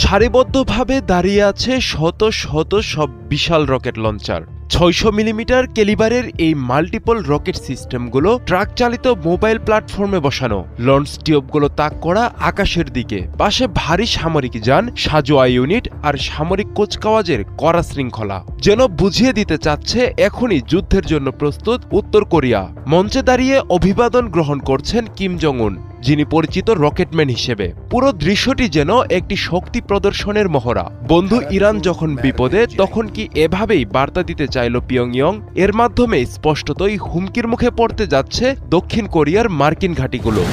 সারিবদ্ধভাবে দাঁড়িয়ে আছে শত শত সব বিশাল রকেট লঞ্চার। ৬০০ মিলিমিটার ক্যালিবারের এই মাল্টিপল রকেট সিস্টেমগুলো ট্রাক চালিত মোবাইল প্ল্যাটফর্মে বসানো। লঞ্চ টিউবগুলো তাক করা আকাশের দিকে, পাশে ভারী সামরিক যান, সাজোয়া ইউনিট আর সামরিক কুচকাওয়াজের কড়া শৃঙ্খলা। যেন বুঝিয়ে দিতে চাচ্ছে এখনই যুদ্ধের জন্য প্রস্তুত উত্তর কোরিয়া। মঞ্চে দাঁড়িয়ে অভিবাদন গ্রহণ করছেন কিম জং উন, যিনি পরিচিত রকেটম্যান হিসেবে। পুরো দৃশ্যটি যেন একটি শক্তি প্রদর্শনের মহড়া। বন্ধু ইরান যখন বিপদে, তখন কি এভাবেই বার্তা দিতে চাইল পিয়ংইয়ং? এর মাধ্যমে স্পষ্টতই হুমকির মুখে পড়তে যাচ্ছে দক্ষিণ কোরিয়ার মার্কিন ঘাঁটিগুলো।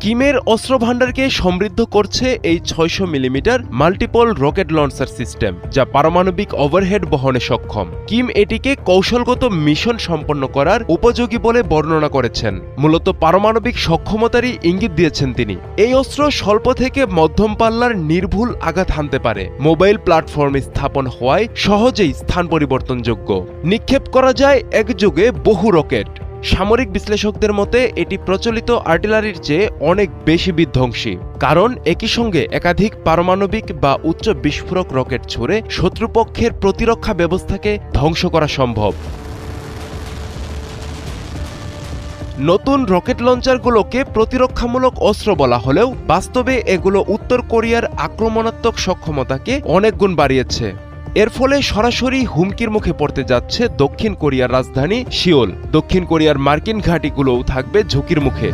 কিমের অস্ত্রভাণ্ডারকে সমৃদ্ধ করছে এই ৬০০ millimetre multiple rocket launcher system, যা পারমাণবিক ওভারহেড বহনে সক্ষম। কিম এটিকে কৌশলগত মিশন সম্পন্ন করার উপযোগী বলে বর্ণনা করেছেন। মূলত পারমাণবিক সক্ষমতারই ইঙ্গিত দিয়েছেন তিনি। এই অস্ত্র স্বল্প থেকে মধ্যম পাল্লার নির্ভুল আঘাত হানতে পারে। মোবাইল প্ল্যাটফর্মে স্থাপন হওয়ায় সহজেই স্থান পরিবর্তনযোগ্য। নিক্ষেপ করা যায় একযোগে বহু রকেট। সামরিক বিশ্লেষকদের মতে এটি প্রচলিত আর্টিলারির চেয়ে অনেক বেশি বিধ্বংসী, কারণ একই সঙ্গে একাধিক পারমাণবিক বা উচ্চ বিস্ফোরক রকেট ছুড়ে শত্রুপক্ষের প্রতিরক্ষা ব্যবস্থাকে ধ্বংস করা সম্ভব। নতুন রকেট লঞ্চারগুলোকে প্রতিরক্ষামূলক অস্ত্র বলা হলেও বাস্তবে এগুলো উত্তর কোরিয়ার আক্রমণাত্মক সক্ষমতাকে অনেক গুণ বাড়িয়েছে। এর ফলে সরাসরি হুমকির মুখে পড়তে যাচ্ছে দক্ষিণ কোরিয়ার রাজধানী সিওল। দক্ষিণ কোরিয়ার মার্কিন ঘাঁটিগুলোও থাকবে ঝুঁকির মুখে।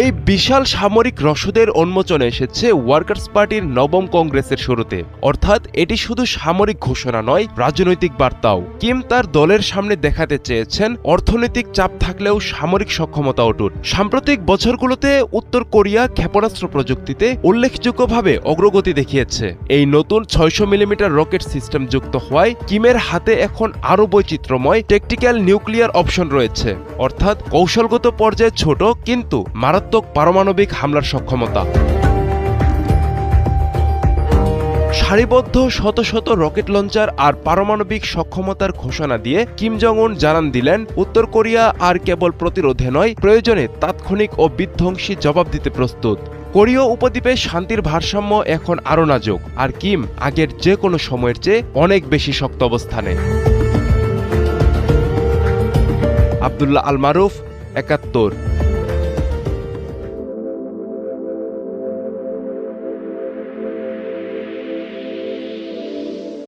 এই বিশাল সামরিক রসদের উন্মোচনে এসেছে ওয়ার্কার্স পার্টির নবম কংগ্রেসের শুরুতে। অর্থাৎ এটি শুধু সামরিক ঘোষণা নয়, রাজনৈতিক বার্তাও। কিম তার দলের সামনে দেখাতে চেয়েছেন অর্থনৈতিক চাপ থাকলেও সামরিক সক্ষমতা অটুট। সাম্প্রতিক বছরগুলোতে উত্তর কোরিয়া ক্ষেপণাস্ত্র প্রযুক্তিতে উল্লেখযোগ্যভাবে অগ্রগতি দেখিয়েছে। এই নতুন ৬০০ মিলিমিটার রকেট সিস্টেম যুক্ত হওয়ায় কিমের হাতে এখন আরও বৈচিত্র্যময় ট্যাকটিক্যাল নিউক্লিয়ার অপশন রয়েছে, অর্থাৎ কৌশলগত পর্যায়ে ছোট কিন্তু মারাত্মক পারমাণবিক হামলার সক্ষমতা। সারিবদ্ধ শত শত রকেট লঞ্চার আর পারমাণবিক সক্ষমতার ঘোষণা দিয়ে কিম জং উন জানান দিলেন, উত্তর কোরিয়া আর কেবল প্রতিরোধে নয়, প্রয়োজনে তাৎক্ষণিক ও বিধ্বংসী জবাব দিতে প্রস্তুত। কোরীয় উপদ্বীপে শান্তির ভারসাম্য এখন আরও নাজুক, আর কিম আগের যে কোনো সময়ের চেয়ে অনেক বেশি শক্ত অবস্থানে। আব্দুল্লাহ আল মারুফ, ৭১।